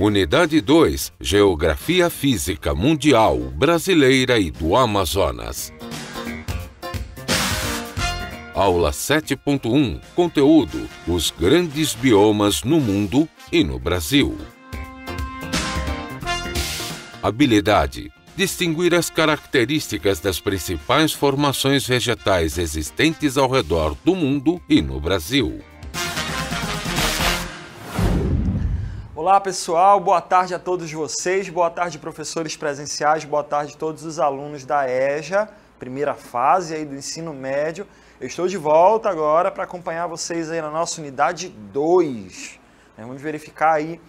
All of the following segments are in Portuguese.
Unidade 2, Geografia Física Mundial, Brasileira e do Amazonas. Aula 7.1, conteúdo: os grandes biomas no mundo e no Brasil. Habilidade: distinguir as características das principais formações vegetais existentes ao redor do mundo e no Brasil. Olá pessoal, boa tarde a todos vocês, boa tarde professores presenciais, boa tarde a todos os alunos da EJA, primeira fase aí do ensino médio. Eu estou de volta agora para acompanhar vocês aí na nossa unidade 2. Vamos verificar aí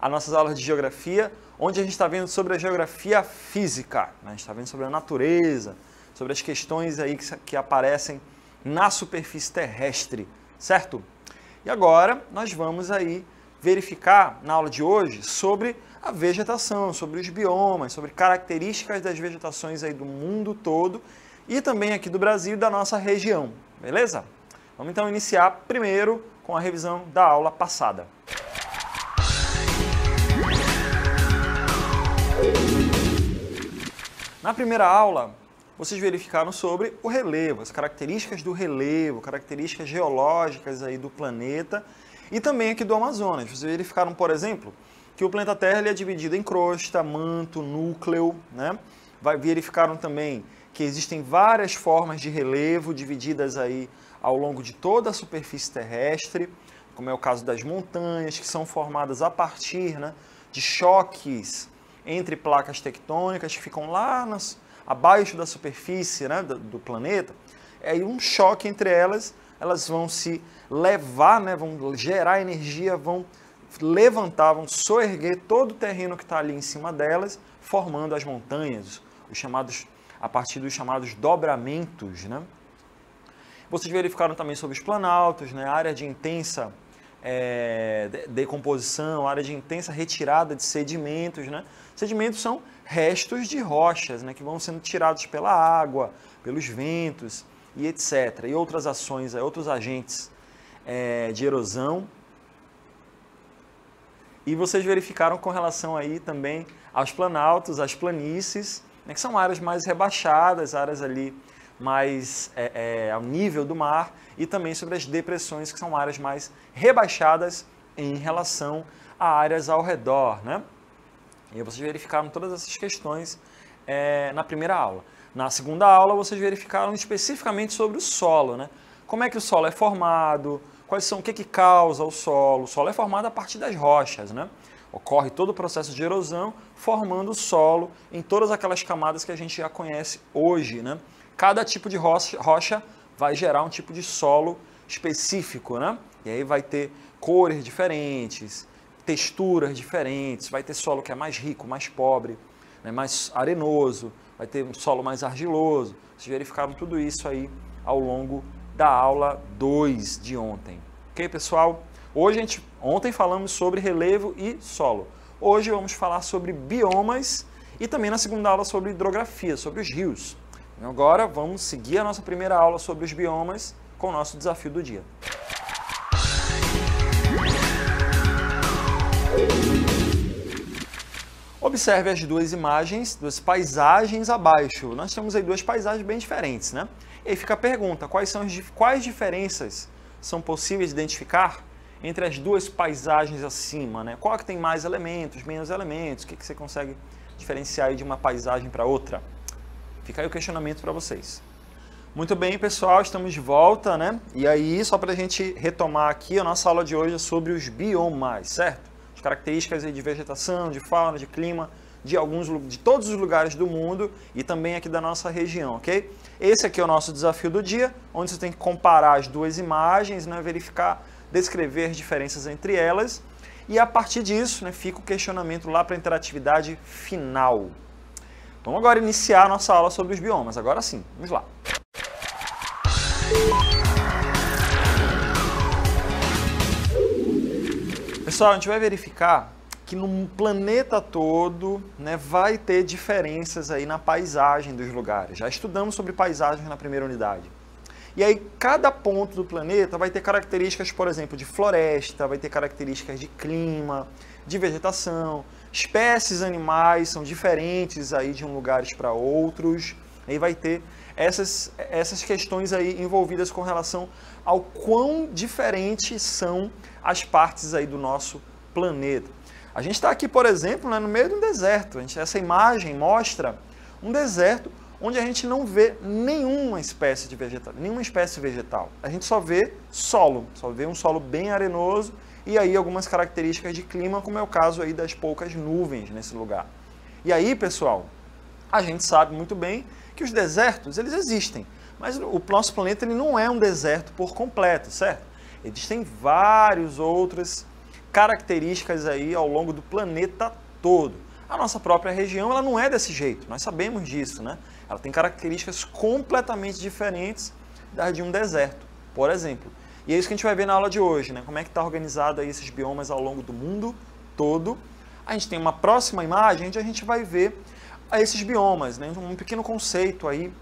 as nossas aulas de geografia, onde a gente está vendo sobre a geografia física, a gente está vendo sobre a natureza, sobre as questões aí que aparecem na superfície terrestre, certo? E agora nós vamos aí verificar na aula de hoje sobre a vegetação, sobre os biomas, sobre características das vegetações aí do mundo todo e também aqui do Brasil e da nossa região, beleza? Vamos então iniciar primeiro com a revisão da aula passada. Na primeira aula, vocês verificaram sobre o relevo, as características do relevo, características geológicas aí do planeta e também aqui do Amazonas. Vocês verificaram, por exemplo, que o planeta Terra ele é dividido em crosta, manto, núcleo, né? Verificaram também que existem várias formas de relevo divididas aí ao longo de toda a superfície terrestre, como é o caso das montanhas, que são formadas a partir, né, de choques entre placas tectônicas que ficam lá abaixo da superfície, né, do planeta. É um choque entre elas vão se levar, né, vão gerar energia, vão levantar, vão soerguer todo o terreno que está ali em cima delas, formando as montanhas, a partir dos chamados dobramentos, né? Vocês verificaram também sobre os planaltos, né, área de intensa decomposição, área de intensa retirada de sedimentos, né? Sedimentos são restos de rochas, né, que vão sendo tirados pela água, pelos ventos e etc. E outras ações, outros agentes de erosão. E vocês verificaram com relação aí também aos planaltos, às planícies, né, que são áreas mais rebaixadas, áreas ali mais ao nível do mar, e também sobre as depressões, que são áreas mais rebaixadas em relação a áreas ao redor, né? E vocês verificaram todas essas questões na primeira aula. Na segunda aula, vocês verificaram especificamente sobre o solo, né? Como é que o solo é formado, o que causa o solo. O solo é formado a partir das rochas, né? Ocorre todo o processo de erosão, formando o solo em todas aquelas camadas que a gente já conhece hoje, né? Cada tipo de rocha vai gerar um tipo de solo específico, né? E aí vai ter cores diferentes, texturas diferentes, vai ter solo que é mais rico, mais pobre, né? Mais arenoso, vai ter um solo mais argiloso. Vocês verificaram tudo isso aí ao longo da aula 2 de ontem. Ok, pessoal? Ontem falamos sobre relevo e solo. Hoje vamos falar sobre biomas e também na segunda aula sobre hidrografia, sobre os rios. Agora vamos seguir a nossa primeira aula sobre os biomas com o nosso desafio do dia. Observe as duas imagens, duas paisagens abaixo. Nós temos aí duas paisagens bem diferentes, né? E aí fica a pergunta, quais diferenças são possíveis de identificar entre as duas paisagens acima, né? Qual que tem mais elementos, menos elementos? O que você consegue diferenciar aí de uma paisagem para outra? Fica aí o questionamento para vocês. Muito bem, pessoal, estamos de volta, né? E aí, só para a gente retomar aqui, a nossa aula de hoje é sobre os biomas, certo? As características aí de vegetação, de fauna, de clima, de todos os lugares do mundo e também aqui da nossa região, ok? Esse aqui é o nosso desafio do dia, onde você tem que comparar as duas imagens, né? Verificar, descrever as diferenças entre elas e a partir disso, né, fica o questionamento lá para a interatividade final. Vamos agora iniciar a nossa aula sobre os biomas. Agora sim, vamos lá. Pessoal, a gente vai verificar que no planeta todo, né, vai ter diferenças aí na paisagem dos lugares. Já estudamos sobre paisagens na primeira unidade. E aí cada ponto do planeta vai ter características, por exemplo, de floresta, vai ter características de clima, de vegetação, espécies animais são diferentes aí de um lugares para outros, aí vai ter essas questões aí envolvidas com relação ao quão diferentes são as partes aí do nosso planeta. A gente está aqui, por exemplo, né, no meio de um deserto. Essa imagem mostra um deserto onde a gente não vê nenhuma espécie vegetal. A gente só vê solo, só vê um solo bem arenoso e aí algumas características de clima, como é o caso aí das poucas nuvens nesse lugar. E aí, pessoal, a gente sabe muito bem que os desertos, eles existem, mas o nosso planeta ele não é um deserto por completo, certo? Existem várias outras características aí ao longo do planeta todo. A nossa própria região, ela não é desse jeito, nós sabemos disso, né? Ela tem características completamente diferentes das de um deserto, por exemplo. E é isso que a gente vai ver na aula de hoje, né? Como é que está organizado aí esses biomas ao longo do mundo todo. A gente tem uma próxima imagem onde a gente vai ver esses biomas, né? Um pequeno conceito aí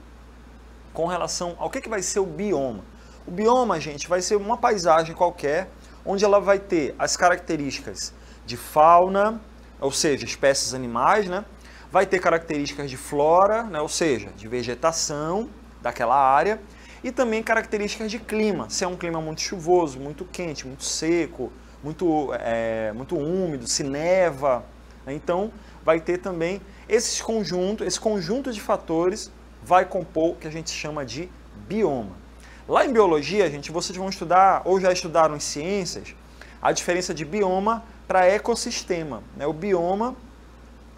com relação ao que vai ser o bioma. O bioma, gente, vai ser uma paisagem qualquer, onde ela vai ter as características de fauna, ou seja, espécies animais, né? Vai ter características de flora, né? Ou seja, de vegetação daquela área, e também características de clima, se é um clima muito chuvoso, muito quente, muito seco, muito úmido, se neva. Então, vai ter também esse conjunto de fatores vai compor o que a gente chama de bioma. Lá em biologia, gente, vocês vão estudar, ou já estudaram em ciências, a diferença de bioma para ecossistema, né? O bioma,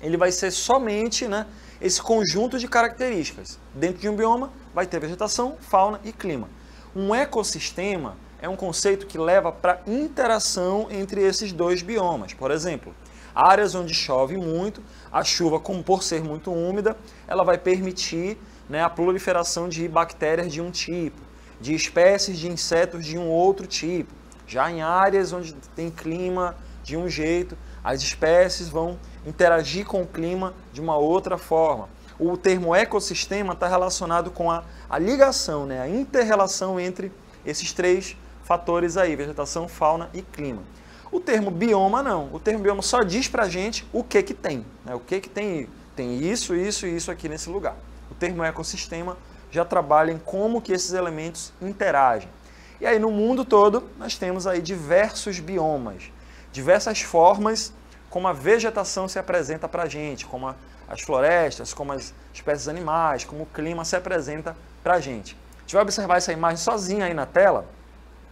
ele vai ser somente, né, esse conjunto de características. Dentro de um bioma vai ter vegetação, fauna e clima. Um ecossistema é um conceito que leva para interação entre esses dois biomas. Por exemplo, áreas onde chove muito, a chuva, como por ser muito úmida, ela vai permitir, né, a proliferação de bactérias de um tipo, de espécies de insetos de um outro tipo. Já em áreas onde tem clima de um jeito, as espécies vão interagir com o clima de uma outra forma. O termo ecossistema está relacionado com a ligação, né, a inter-relação entre esses três fatores aí, vegetação, fauna e clima. O termo bioma não, o termo bioma só diz pra gente o que tem, né, o que tem isso, isso e isso aqui nesse lugar. O termo ecossistema já trabalha em como que esses elementos interagem. E aí no mundo todo nós temos aí diversos biomas, diversas formas como a vegetação se apresenta para a gente, como as florestas, como as espécies animais, como o clima se apresenta para a gente. A gente vai observar essa imagem sozinha aí na tela,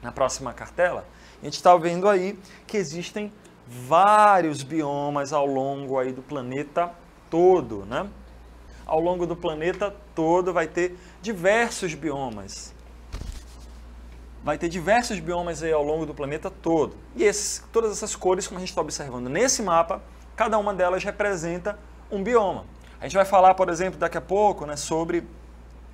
na próxima cartela, e a gente está vendo aí que existem vários biomas ao longo aí do planeta todo, né? Ao longo do planeta todo vai ter diversos biomas. Vai ter diversos biomas aí ao longo do planeta todo. E todas essas cores, como a gente está observando nesse mapa, cada uma delas representa um bioma. A gente vai falar, por exemplo, daqui a pouco, né, sobre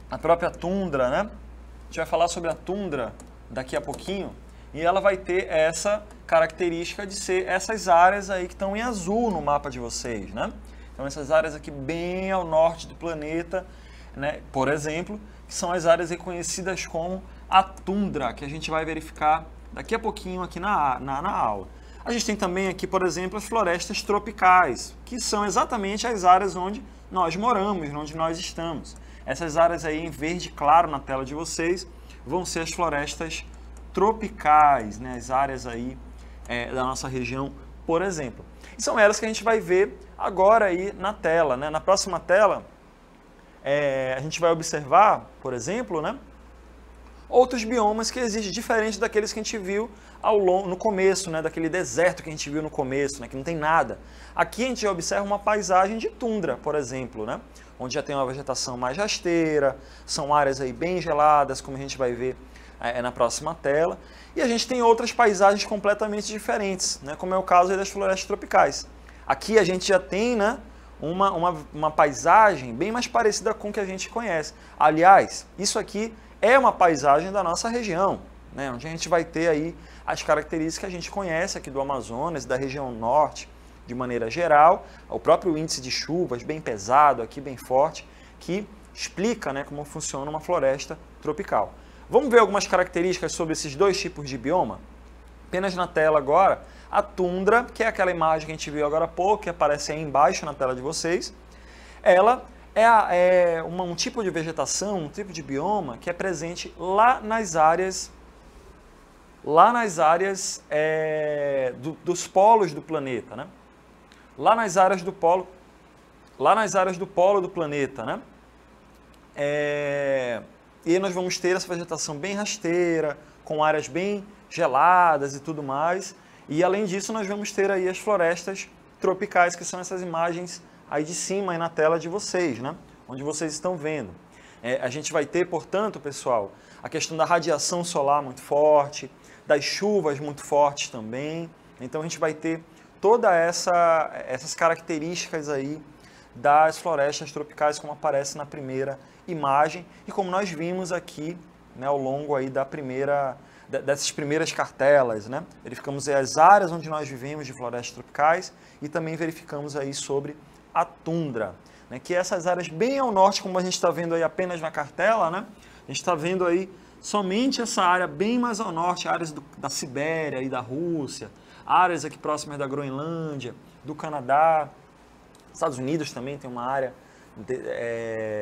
a própria tundra, né? A gente vai falar sobre a tundra daqui a pouquinho, e ela vai ter essa característica de ser essas áreas aí que estão em azul no mapa de vocês, né? Então essas áreas aqui bem ao norte do planeta, né, por exemplo, que são as áreas reconhecidas como a tundra, que a gente vai verificar daqui a pouquinho aqui na aula. A gente tem também aqui, por exemplo, as florestas tropicais, que são exatamente as áreas onde nós moramos, onde nós estamos. Essas áreas aí em verde claro na tela de vocês vão ser as florestas tropicais, né, as áreas aí da nossa região, por exemplo. E são elas que a gente vai ver agora aí na tela, né? Na próxima tela, a gente vai observar, por exemplo, né, outros biomas que existem, diferentes daqueles que a gente viu no começo, né, daquele deserto que a gente viu no começo, né, que não tem nada. Aqui a gente já observa uma paisagem de tundra, por exemplo, né, onde já tem uma vegetação mais rasteira, são áreas aí bem geladas, como a gente vai ver na próxima tela. E a gente tem outras paisagens completamente diferentes, né, como é o caso aí das florestas tropicais. Aqui a gente já tem, né, uma paisagem bem mais parecida com o que a gente conhece. Aliás, isso aqui é uma paisagem da nossa região, né, onde a gente vai ter aí as características que a gente conhece aqui do Amazonas, da região norte, de maneira geral, o próprio índice de chuvas bem pesado aqui, bem forte, que explica, né, como funciona uma floresta tropical. Vamos ver algumas características sobre esses dois tipos de bioma? Apenas na tela agora, a tundra, que é aquela imagem que a gente viu agora há pouco, que aparece aí embaixo na tela de vocês, ela é um tipo de vegetação, um tipo de bioma que é presente lá nas áreas dos polos do planeta, né? Lá nas áreas do polo do planeta, né? E nós vamos ter essa vegetação bem rasteira, com áreas bem geladas e tudo mais. E além disso, nós vamos ter aí as florestas tropicais, que são essas imagens aí de cima, aí na tela de vocês, né? Onde vocês estão vendo. A gente vai ter, portanto, pessoal, a questão da radiação solar muito forte, das chuvas muito fortes também. Então a gente vai ter todas essas características aí das florestas tropicais, como aparece na primeira imagem e como nós vimos aqui, né, ao longo aí dessas primeiras cartelas, né? Verificamos aí as áreas onde nós vivemos de florestas tropicais e também verificamos aí sobre a tundra, né, que é essas áreas bem ao norte, como a gente está vendo aí apenas na cartela, né? A gente está vendo aí somente essa área bem mais ao norte, áreas da Sibéria e da Rússia, áreas aqui próximas da Groenlândia, do Canadá, Estados Unidos também tem uma área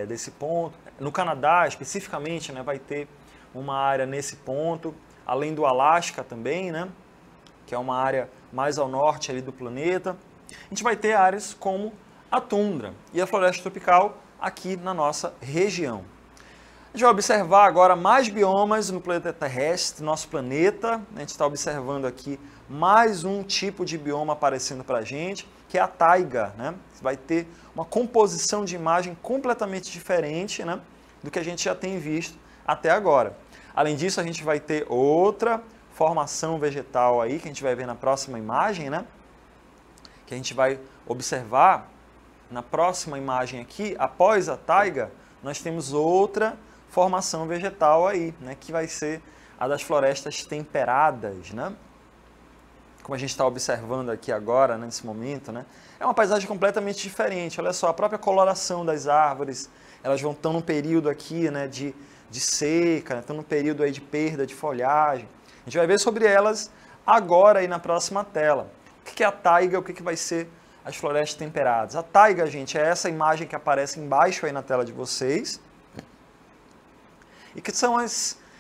desse ponto. No Canadá, especificamente, né, vai ter uma área nesse ponto, além do Alasca também, né, que é uma área mais ao norte ali do planeta. A gente vai ter áreas como a tundra e a floresta tropical aqui na nossa região. A gente vai observar agora mais biomas no planeta terrestre, nosso planeta. A gente está observando aqui mais um tipo de bioma aparecendo para a gente, que é a taiga, né? Vai ter uma composição de imagem completamente diferente, né, do que a gente já tem visto até agora. Além disso, a gente vai ter outra formação vegetal aí, que a gente vai ver na próxima imagem, né? Que a gente vai observar na próxima imagem aqui, após a taiga, nós temos outra formação vegetal aí, né? Que vai ser a das florestas temperadas, né? Como a gente está observando aqui agora, né, nesse momento, né? É uma paisagem completamente diferente. Olha só, a própria coloração das árvores, elas estão num período aqui, né, de seca, estão num período aí de perda de folhagem. A gente vai ver sobre elas agora aí na próxima tela. O que é a taiga? O que vai ser as florestas temperadas? A taiga, gente, é essa imagem que aparece embaixo aí na tela de vocês. E que são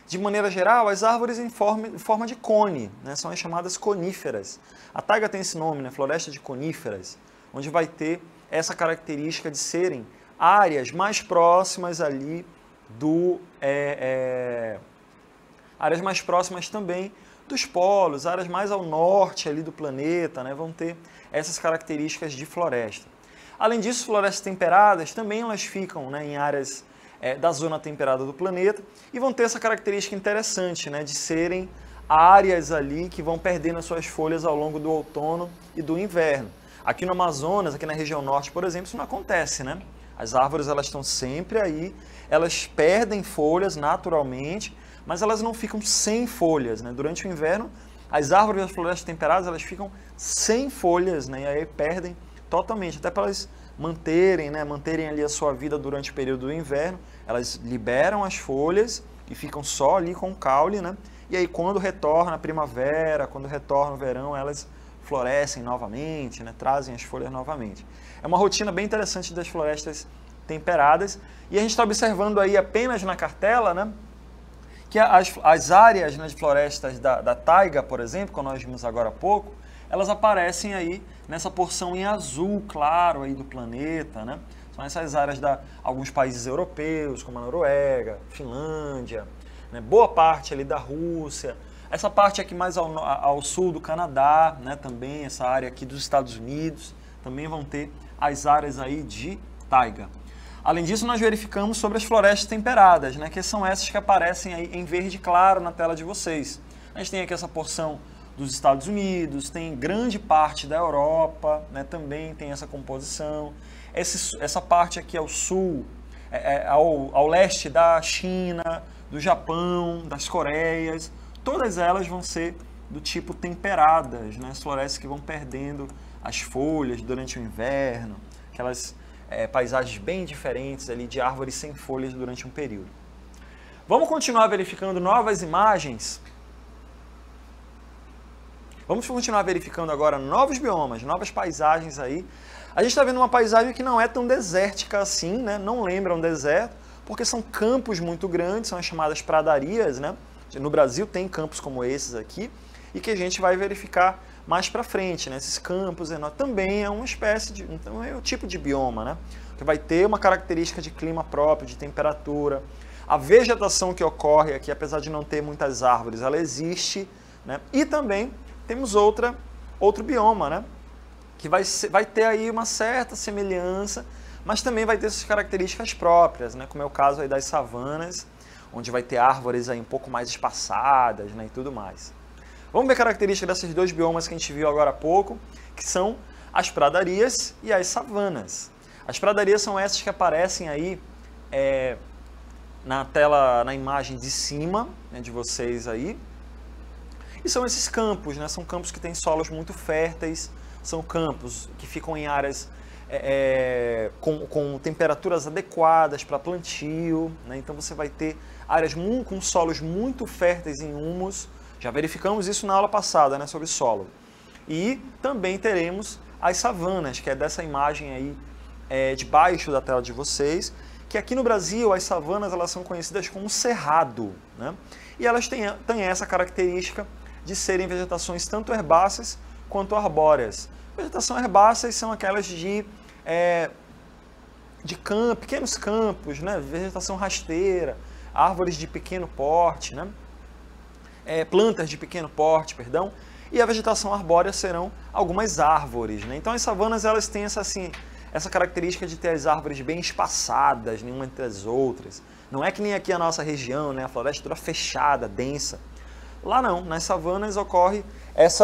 de maneira geral, as árvores em forma de cone, né? São as chamadas coníferas. A taiga tem esse nome, né? Floresta de coníferas, onde vai ter essa característica de serem áreas mais próximas ali áreas mais próximas também dos polos, áreas mais ao norte ali do planeta, né? Vão ter essas características de floresta. Além disso, florestas temperadas também elas ficam, né, em áreas da zona temperada do planeta e vão ter essa característica interessante, né, de serem áreas ali que vão perdendo as suas folhas ao longo do outono e do inverno. Aqui no Amazonas, aqui na região norte, por exemplo, isso não acontece, né? As árvores elas estão sempre aí, elas perdem folhas naturalmente, mas elas não ficam sem folhas, né? Durante o inverno, as árvores das florestas temperadas elas ficam sem folhas, né? E aí perdem totalmente, até para elas manterem ali a sua vida durante o período do inverno, elas liberam as folhas e ficam só ali com o caule, né? E aí quando retorna a primavera, quando retorna o verão, elas florescem novamente, né? Trazem as folhas novamente. É uma rotina bem interessante das florestas temperadas e a gente está observando aí apenas na cartela, né, que as áreas, né, de florestas da taiga, por exemplo, como nós vimos agora há pouco, elas aparecem aí nessa porção em azul claro aí do planeta, né? São essas áreas de alguns países europeus, como a Noruega, Finlândia, né, boa parte ali da Rússia, essa parte aqui mais ao sul do Canadá, né, também essa área aqui dos Estados Unidos, também vão ter as áreas aí de taiga. Além disso, nós verificamos sobre as florestas temperadas, né, que são essas que aparecem aí em verde claro na tela de vocês. A gente tem aqui essa porção dos Estados Unidos, tem grande parte da Europa, né, também tem essa composição. Essa parte aqui ao sul, ao leste da China, do Japão, das Coreias, todas elas vão ser do tipo temperadas, né, as florestas que vão perdendo as folhas durante o inverno, aquelas paisagens bem diferentes ali de árvores sem folhas durante um período. Vamos continuar verificando novas imagens? Vamos continuar verificando agora novos biomas, novas paisagens aí. A gente está vendo uma paisagem que não é tão desértica assim, né? Não lembra um deserto, porque são campos muito grandes, são as chamadas pradarias, né? No Brasil tem campos como esses aqui, e que a gente vai verificar mais para frente, né? Esses campos também é uma espécie de, então é o tipo de bioma, né? Que vai ter uma característica de clima próprio, de temperatura. A vegetação que ocorre aqui, apesar de não ter muitas árvores, ela existe, né? E também temos outro bioma, né? Que vai ter aí uma certa semelhança, mas também vai ter suas características próprias, né? Como é o caso aí das savanas, onde vai ter árvores aí um pouco mais espaçadas, né? E tudo mais. Vamos ver a característica desses dois biomas que a gente viu agora há pouco, que são as pradarias e as savanas. As pradarias são essas que aparecem aí na tela, na imagem de cima, né, de vocês aí. E são esses campos, né? São campos que têm solos muito férteis, são campos que ficam em áreas com temperaturas adequadas para plantio, né? Então você vai ter áreas com solos muito férteis em humus. Já verificamos isso na aula passada, né, sobre solo. E também teremos as savanas, que é dessa imagem aí debaixo da tela de vocês, que aqui no Brasil as savanas elas são conhecidas como cerrado, né? E elas têm essa característica de serem vegetações tanto herbáceas quanto arbóreas. Vegetação herbáceas são aquelas de pequenos campos, né? Vegetação rasteira, árvores de pequeno porte, né? Plantas de pequeno porte, perdão. E a vegetação arbórea serão algumas árvores, né? Então as savanas elas têm essa característica de ter as árvores bem espaçadas, nenhuma entre as outras. Não é que nem aqui a nossa região, né? A floresta toda fechada, densa. Lá não, nas savanas ocorre esse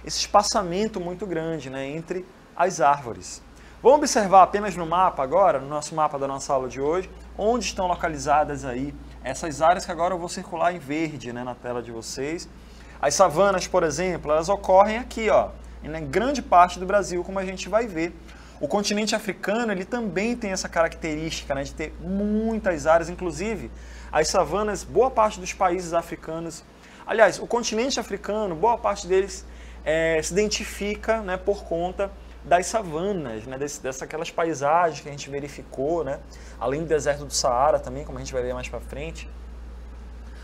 espaçamento muito grande, né, entre as árvores. Vamos observar apenas no mapa agora, no nosso mapa da nossa aula de hoje, onde estão localizadas aí essas áreas que agora eu vou circular em verde, né, na tela de vocês. As savanas, por exemplo, elas ocorrem aqui, ó, em grande parte do Brasil, como a gente vai ver. O continente africano ele também tem essa característica, né, de ter muitas áreas, inclusive as savanas, boa parte dos países africanos, aliás, o continente africano, boa parte deles se identifica, né, por conta das savanas, né, aquelas paisagens que a gente verificou, né, além do deserto do Saara também, como a gente vai ver mais para frente.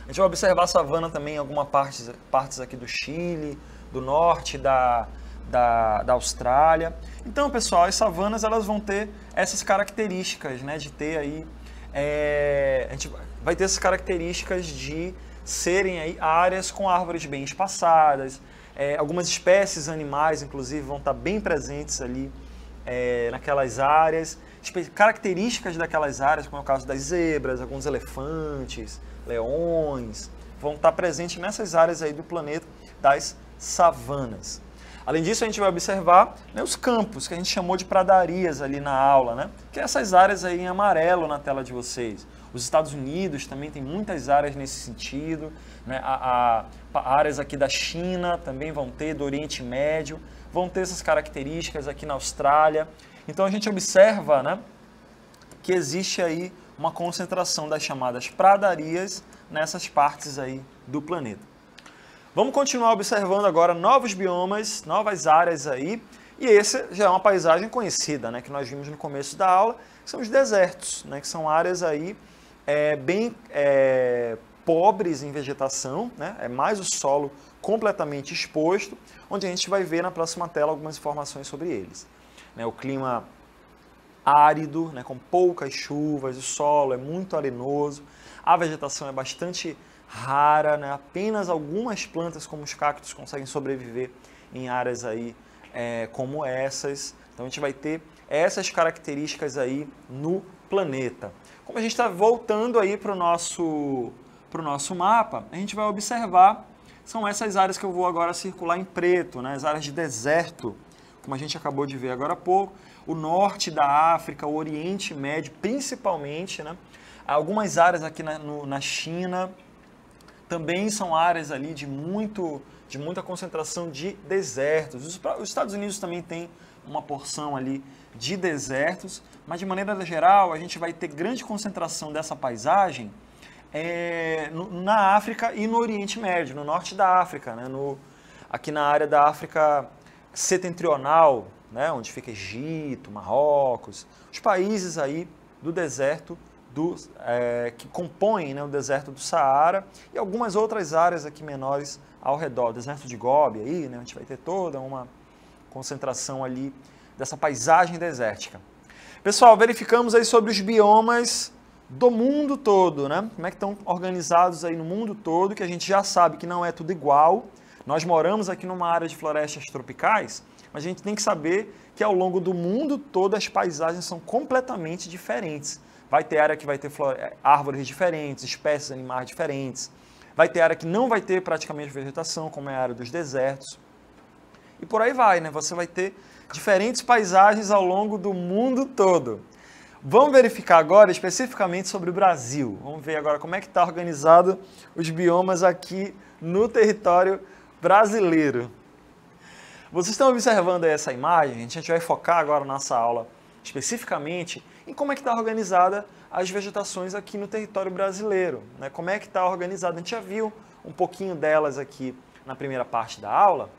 A gente vai observar a savana também em algumas partes aqui do Chile, do norte da Austrália. Então, pessoal, as savanas elas vão ter essas características, né, de ter aí, a gente vai ter essas características de serem aí áreas com árvores bem espaçadas, algumas espécies animais, inclusive, vão estar bem presentes ali naquelas áreas, características daquelas áreas, como é o caso das zebras, alguns elefantes, leões, vão estar presentes nessas áreas aí do planeta das savanas. Além disso, a gente vai observar, né, os campos, que a gente chamou de pradarias ali na aula, né, que é essas áreas aí em amarelo na tela de vocês. Os Estados Unidos também tem muitas áreas nesse sentido, né, áreas aqui da China também vão ter, do Oriente Médio, vão ter essas características aqui na Austrália. Então a gente observa, né, que existe aí uma concentração das chamadas pradarias nessas partes aí do planeta. Vamos continuar observando agora novos biomas, novas áreas aí, e esse já é uma paisagem conhecida, né, que nós vimos no começo da aula, que são os desertos, né, que são áreas aí bem pobres em vegetação, né, é mais o solo completamente exposto, onde a gente vai ver na próxima tela algumas informações sobre eles. Né, o clima árido, né, com poucas chuvas, o solo é muito arenoso, a vegetação é bastante rara, né? Apenas algumas plantas como os cactos conseguem sobreviver em áreas aí como essas. Então a gente vai ter essas características aí no planeta. Como a gente está voltando aí para o nosso mapa, a gente vai observar, são essas áreas que eu vou agora circular em preto, né? As áreas de deserto, como a gente acabou de ver agora há pouco, o norte da África, o Oriente Médio principalmente, né? Algumas áreas aqui na China, também são áreas ali de muita concentração de desertos. Os Estados Unidos também tem uma porção ali de desertos, mas de maneira geral a gente vai ter grande concentração dessa paisagem na África e no Oriente Médio, no norte da África, né? Aqui na área da África setentrional, né? Onde fica Egito, Marrocos, os países aí do deserto que compõem, né, o deserto do Saara e algumas outras áreas aqui menores ao redor, o deserto de Gobi aí, né? A gente vai ter toda uma concentração ali dessa paisagem desértica. Pessoal, verificamos aí sobre os biomas do mundo todo, né? Como é que estão organizados aí no mundo todo, que a gente já sabe que não é tudo igual. Nós moramos aqui numa área de florestas tropicais, mas a gente tem que saber que ao longo do mundo todo as paisagens são completamente diferentes. Vai ter área que vai ter árvores diferentes, espécies animais diferentes. Vai ter área que não vai ter praticamente vegetação, como é a área dos desertos. E por aí vai, né? Você vai ter diferentes paisagens ao longo do mundo todo. Vamos verificar agora especificamente sobre o Brasil. Vamos ver agora como é que está organizado os biomas aqui no território brasileiro. Vocês estão observando aí essa imagem? A gente vai focar agora na nossa aula especificamente em como é que está organizada as vegetações aqui no território brasileiro, né? Como é que está organizada? A gente já viu um pouquinho delas aqui na primeira parte da aula,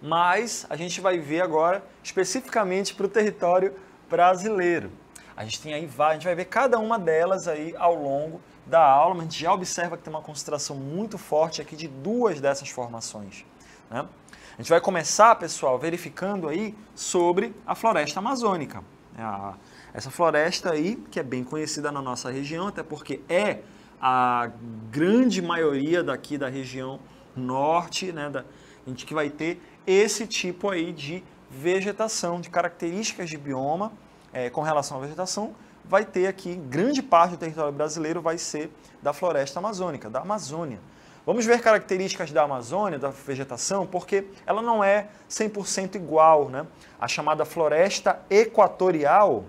mas a gente vai ver agora especificamente para o território brasileiro. A gente vai ver cada uma delas aí ao longo da aula, mas a gente já observa que tem uma concentração muito forte aqui de duas dessas formações, né? A gente vai começar, pessoal, verificando aí sobre a floresta amazônica. Essa floresta aí, que é bem conhecida na nossa região, até porque é a grande maioria daqui da região norte, né, a gente que vai ter esse tipo aí de vegetação, de características de bioma com relação à vegetação, vai ter aqui, grande parte do território brasileiro vai ser da floresta amazônica, da Amazônia. Vamos ver características da Amazônia, da vegetação, porque ela não é 100% igual, né? A chamada floresta equatorial,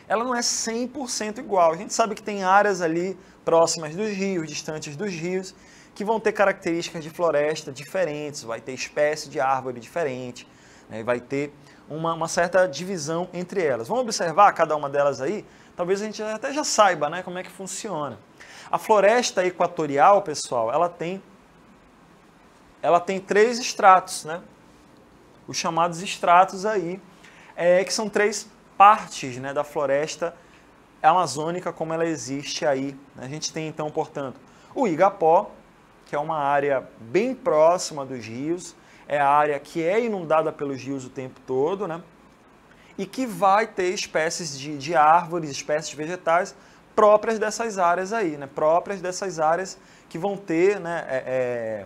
ela não é 100% igual. A gente sabe que tem áreas ali próximas dos rios, distantes dos rios, que vão ter características de floresta diferentes, vai ter espécie de árvore diferente, né? Vai ter uma certa divisão entre elas. Vamos observar cada uma delas aí? Talvez a gente até já saiba, né, como é que funciona. A floresta equatorial, pessoal, ela tem 3 estratos, né? Os chamados estratos aí, que são 3 partes, né, da floresta amazônica como ela existe aí. A gente tem então, portanto, o Igapó, que é uma área bem próxima dos rios, é a área que é inundada pelos rios o tempo todo, né? E que vai ter espécies de árvores, espécies vegetais próprias dessas áreas aí, né? Próprias dessas áreas que vão ter, né,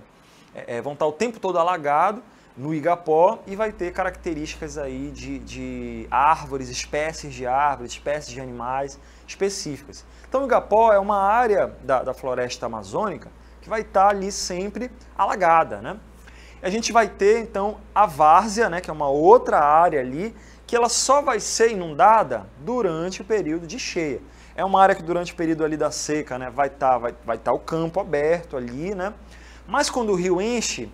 vão estar o tempo todo alagado no Igapó e vai ter características aí de árvores, espécies de árvores, espécies de animais específicas. Então o Igapó é uma área da floresta amazônica que vai estar ali sempre alagada, né? A gente vai ter então a várzea, né, que é uma outra área ali, que ela só vai ser inundada durante o período de cheia. É uma área que durante o período ali da seca, né, vai estar o campo aberto ali, né? Mas quando o rio enche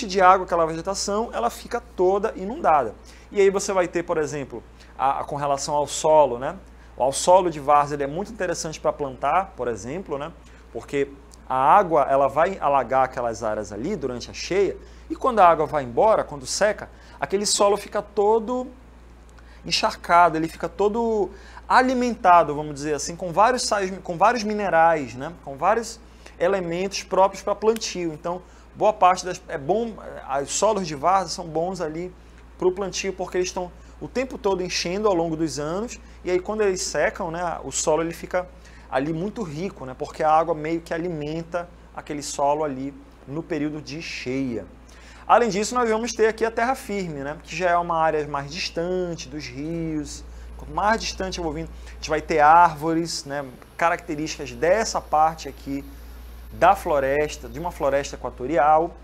de água aquela vegetação, ela fica toda inundada. E aí você vai ter, por exemplo, com relação ao solo, né? O solo de várzea ele é muito interessante para plantar, por exemplo, né? Porque a água ela vai alagar aquelas áreas ali durante a cheia, e quando a água vai embora, quando seca, aquele solo fica todo encharcado, ele fica todo alimentado, vamos dizer assim, com vários minerais, né? Com vários elementos próprios para plantio. Então, boa parte os solos de várzea são bons ali para o plantio, porque eles estão o tempo todo enchendo ao longo dos anos, e aí quando eles secam, né, o solo ele fica ali muito rico, né, porque a água meio que alimenta aquele solo ali no período de cheia. Além disso, nós vamos ter aqui a terra firme, né, que já é uma área mais distante dos rios. Quanto mais distante eu vou vindo, a gente vai ter árvores, né, características dessa parte aqui da floresta, de uma floresta equatorial,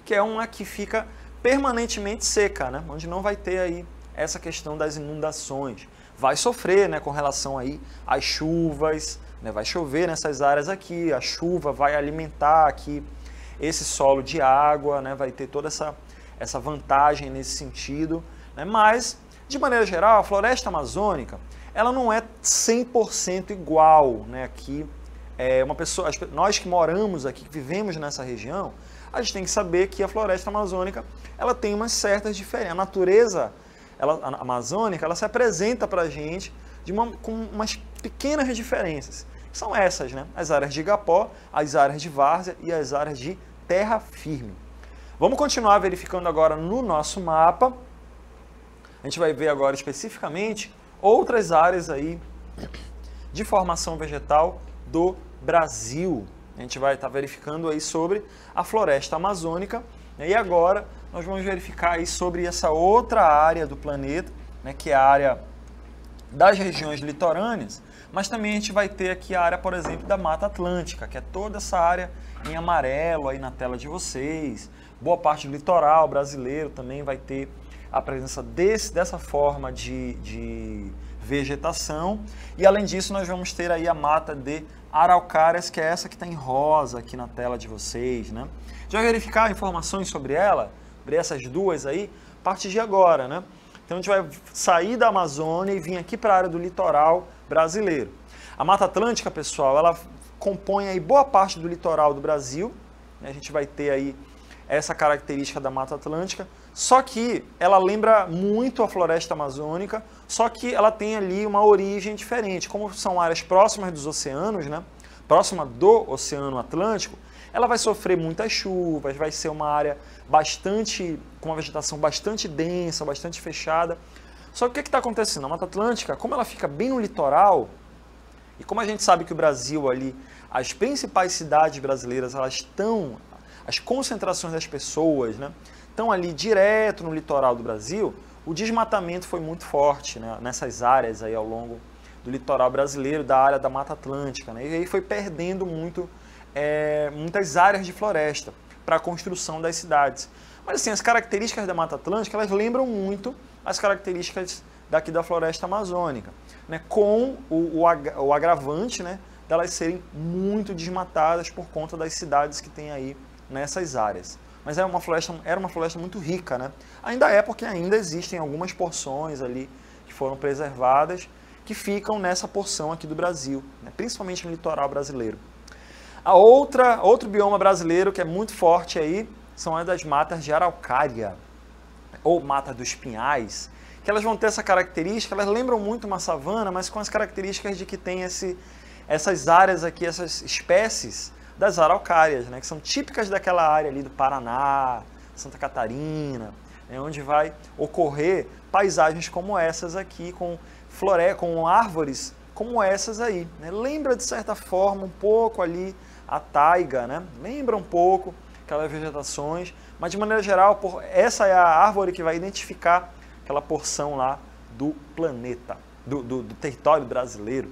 que é uma que fica permanentemente seca, né, onde não vai ter aí essa questão das inundações. Vai sofrer, né, com relação aí às chuvas, né, vai chover nessas áreas aqui, a chuva vai alimentar aqui esse solo de água, né, vai ter toda essa vantagem nesse sentido, né, mas, de maneira geral, a floresta amazônica ela não é 100% igual, né? Aqui, uma pessoa, nós que moramos aqui, que vivemos nessa região, a gente tem que saber que a floresta amazônica, ela tem umas certas diferenças. A natureza a amazônica, ela se apresenta para a gente com umas pequenas diferenças. São essas, né? As áreas de igapó, as áreas de várzea e as áreas de terra firme. Vamos continuar verificando agora no nosso mapa. A gente vai ver agora especificamente outras áreas aí de formação vegetal do Brasil. A gente vai estar verificando aí sobre a floresta amazônica, né? E agora nós vamos verificar aí sobre essa outra área do planeta, né? Que é a área das regiões litorâneas, mas também a gente vai ter aqui a área, por exemplo, da Mata Atlântica, que é toda essa área em amarelo aí na tela de vocês. Boa parte do litoral brasileiro também vai ter a presença dessa forma de vegetação. E além disso, nós vamos ter aí a mata de araucárias, que é essa que está em rosa aqui na tela de vocês, né? Já verificar informações sobre ela, sobre essas duas aí, a partir de agora, né? Então a gente vai sair da Amazônia e vir aqui para a área do litoral brasileiro. A Mata Atlântica, pessoal, ela compõe aí boa parte do litoral do Brasil, né? A gente vai ter aí essa característica da Mata Atlântica, só que ela lembra muito a floresta amazônica, só que ela tem ali uma origem diferente. Como são áreas próximas dos oceanos, né? Próxima do Oceano Atlântico, ela vai sofrer muitas chuvas, vai ser uma área com uma vegetação bastante densa, bastante fechada. Só que o que está acontecendo? A Mata Atlântica, como ela fica bem no litoral, e como a gente sabe que o Brasil ali, as principais cidades brasileiras, elas estão, as concentrações das pessoas, né, estão ali direto no litoral do Brasil, o desmatamento foi muito forte, né, nessas áreas aí ao longo do litoral brasileiro, da área da Mata Atlântica, né, e aí foi perdendo muitas áreas de floresta para a construção das cidades. Mas assim, as características da Mata Atlântica, elas lembram muito as características daqui da floresta amazônica, né, com o agravante, né, delas serem muito desmatadas por conta das cidades que tem aí nessas áreas. Mas era uma floresta muito rica, né? Ainda é, porque ainda existem algumas porções ali que foram preservadas, que ficam nessa porção aqui do Brasil, né? Principalmente no litoral brasileiro. Outro bioma brasileiro que é muito forte aí são as das matas de araucária, ou mata dos pinhais, que elas vão ter essa característica, elas lembram muito uma savana, mas com as características de que tem essas áreas aqui, essas espécies das araucárias, né, que são típicas daquela área ali do Paraná, Santa Catarina, né, onde vai ocorrer paisagens como essas aqui, com árvores como essas aí, né? Lembra de certa forma um pouco ali a taiga, né? Lembra um pouco aquelas vegetações, mas de maneira geral, essa é a árvore que vai identificar aquela porção lá do planeta, do território brasileiro.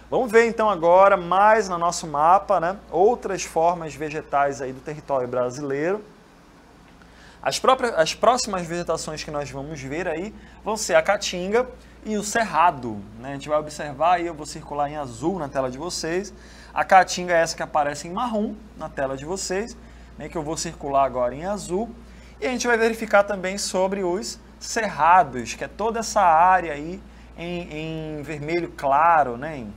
Vamos ver então agora mais no nosso mapa, né, outras formas vegetais aí do território brasileiro. As próximas vegetações que nós vamos ver aí vão ser a caatinga e o cerrado, né? A gente vai observar aí, eu vou circular em azul na tela de vocês. A caatinga é essa que aparece em marrom na tela de vocês, né, que eu vou circular agora em azul. E a gente vai verificar também sobre os cerrados, que é toda essa área aí em vermelho claro, né,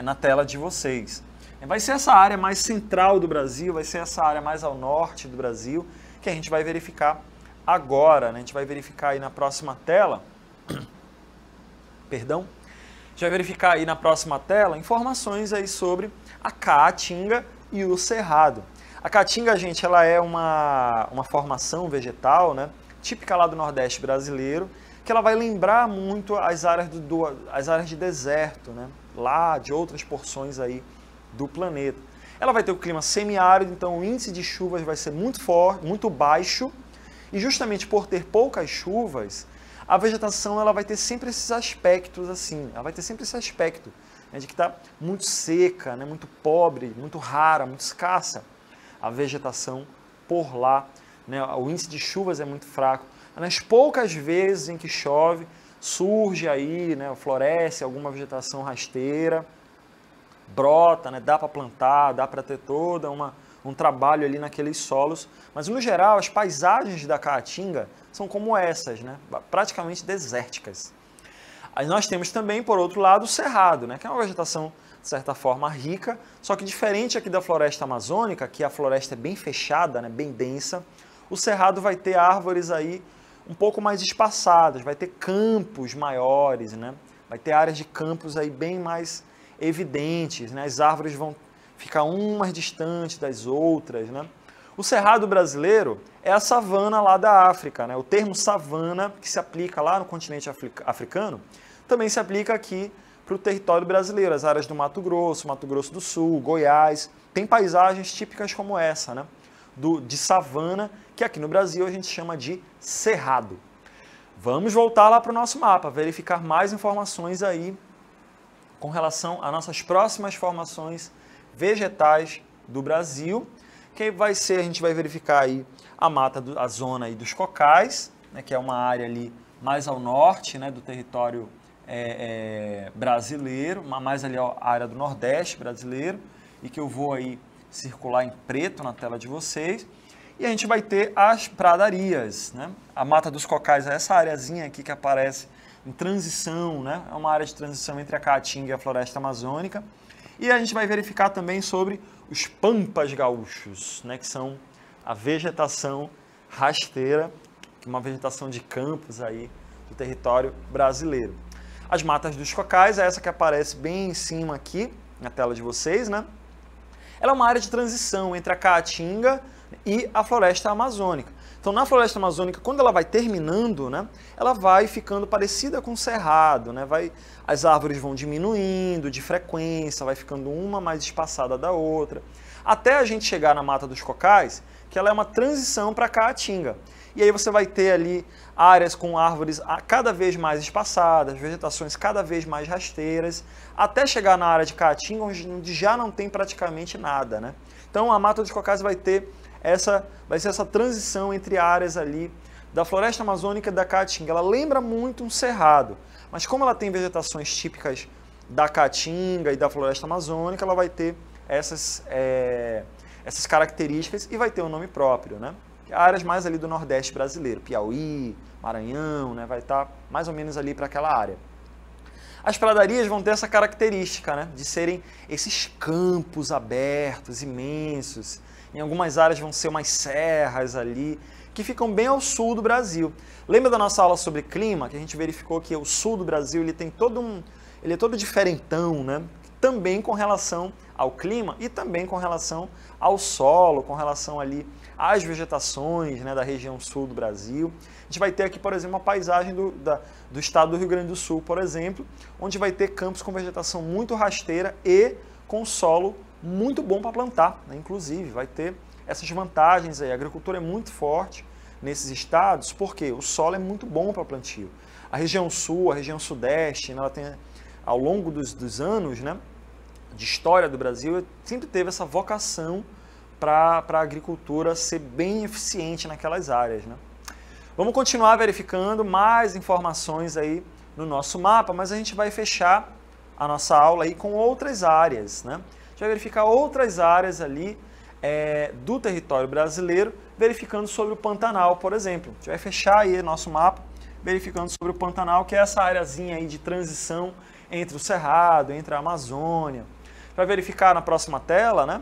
na tela de vocês. Vai ser essa área mais central do Brasil, vai ser essa área mais ao norte do Brasil, que a gente vai verificar agora, né? A gente vai verificar aí na próxima tela, perdão, a gente vai verificar aí na próxima tela informações aí sobre a caatinga e o cerrado. A caatinga, gente, ela é uma formação vegetal, né, típica lá do Nordeste brasileiro, que ela vai lembrar muito as áreas de deserto, né, lá de outras porções aí do planeta. Ela vai ter o clima semiárido, então o índice de chuvas vai ser muito forte, muito baixo, e justamente por ter poucas chuvas, a vegetação ela vai ter sempre esses aspectos assim, ela vai ter sempre esse aspecto, né, de que está muito seca, né, muito pobre, muito rara, muito escassa a vegetação por lá, né, o índice de chuvas é muito fraco. Nas poucas vezes em que chove, surge aí, né, floresce alguma vegetação rasteira, brota, né, dá para plantar, dá para ter toda um trabalho ali naqueles solos, mas no geral as paisagens da Caatinga são como essas, né, praticamente desérticas. Aí nós temos também, por outro lado, o cerrado, né, que é uma vegetação, de certa forma, rica, só que diferente aqui da floresta amazônica, que a floresta é bem fechada, né, bem densa, o cerrado vai ter árvores aí um pouco mais espaçadas, vai ter campos maiores, né, vai ter áreas de campos aí bem mais evidentes, né, as árvores vão ficar umas distantes das outras, né. O cerrado brasileiro é a savana lá da África, né? O termo savana, que se aplica lá no continente africano, também se aplica aqui para o território brasileiro, as áreas do Mato Grosso do Sul, Goiás. Tem paisagens típicas como essa, né? De savana, que aqui no Brasil a gente chama de cerrado. Vamos voltar lá para o nosso mapa, verificar mais informações aí com relação às nossas próximas formações vegetais do Brasil, que vai ser, a gente vai verificar aí a zona aí dos cocais, né, que é uma área ali mais ao norte, né, do território brasileiro, mais ali a área do Nordeste brasileiro, e que eu vou aí circular em preto na tela de vocês. E a gente vai ter as pradarias, né? A Mata dos Cocais é essa areazinha aqui que aparece em transição, né? É uma área de transição entre a Caatinga e a floresta amazônica. E a gente vai verificar também sobre os pampas gaúchos, né, que são a vegetação rasteira, uma vegetação de campos aí do território brasileiro. As matas dos cocais é essa que aparece bem em cima aqui na tela de vocês, né? Ela é uma área de transição entre a Caatinga e a floresta amazônica. Então, na floresta amazônica, quando ela vai terminando, né, ela vai ficando parecida com o cerrado, né, as árvores vão diminuindo de frequência, vai ficando uma mais espaçada da outra, até a gente chegar na Mata dos Cocais, que ela é uma transição para a Caatinga. E aí você vai ter ali áreas com árvores cada vez mais espaçadas, vegetações cada vez mais rasteiras, até chegar na área de Caatinga, onde já não tem praticamente nada, né? Então, a Mata dos Cocais vai ser essa transição entre áreas ali da floresta amazônica e da Caatinga. Ela lembra muito um cerrado, mas como ela tem vegetações típicas da Caatinga e da floresta amazônica, ela vai ter essas características e vai ter um nome próprio, né? Áreas mais ali do Nordeste brasileiro, Piauí, Maranhão, né? Vai estar mais ou menos ali para aquela área. As pradarias vão ter essa característica, né, de serem esses campos abertos, imensos. Em algumas áreas vão ser umas serras ali, que ficam bem ao sul do Brasil. Lembra da nossa aula sobre clima, que a gente verificou que o sul do Brasil ele é todo diferentão, né? Também com relação ao clima e também com relação ao solo, com relação ali às vegetações, né, da região sul do Brasil. A gente vai ter aqui, por exemplo, uma paisagem do estado do Rio Grande do Sul, por exemplo, onde vai ter campos com vegetação muito rasteira e com solo muito bom para plantar, né? Inclusive, vai ter essas vantagens aí. A agricultura é muito forte nesses estados, porque o solo é muito bom para plantio. A região sul, a região sudeste, né, ela tem, ao longo dos anos, né, de história do Brasil, sempre teve essa vocação para a agricultura ser bem eficiente naquelas áreas, né? Vamos continuar verificando mais informações aí no nosso mapa, mas a gente vai fechar a nossa aula aí com outras áreas, né? A gente vai verificar outras áreas ali do território brasileiro, verificando sobre o Pantanal, por exemplo. A gente vai fechar aí nosso mapa, verificando sobre o Pantanal, que é essa áreazinha aí de transição entre o Cerrado, entre a Amazônia. Vai verificar na próxima tela, né,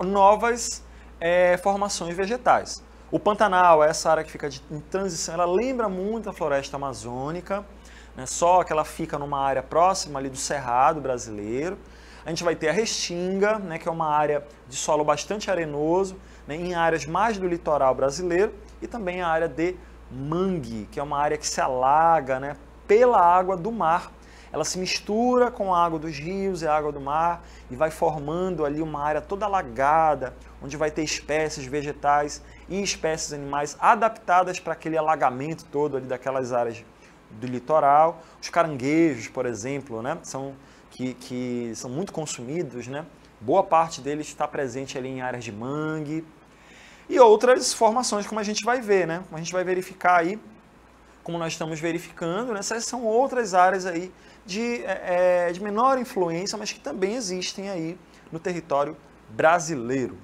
novas formações vegetais. O Pantanal é essa área que fica em transição, ela lembra muito a floresta amazônica, né, só que ela fica numa área próxima ali do Cerrado brasileiro. A gente vai ter a Restinga, né, que é uma área de solo bastante arenoso, né, em áreas mais do litoral brasileiro, e também a área de mangue, que é uma área que se alaga, né, pela água do mar. Ela se mistura com a água dos rios e a água do mar e vai formando ali uma área toda alagada, onde vai ter espécies vegetais e espécies animais adaptadas para aquele alagamento todo ali daquelas áreas do litoral. Os caranguejos, por exemplo, né, que são muito consumidos, né? Boa parte deles está presente ali em áreas de mangue. E outras formações, como a gente vai ver, né? Como a gente vai verificar aí, como nós estamos verificando, né? Essas são outras áreas aí de menor influência, mas que também existem aí no território brasileiro.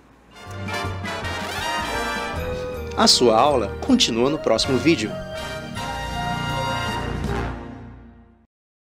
A sua aula continua no próximo vídeo.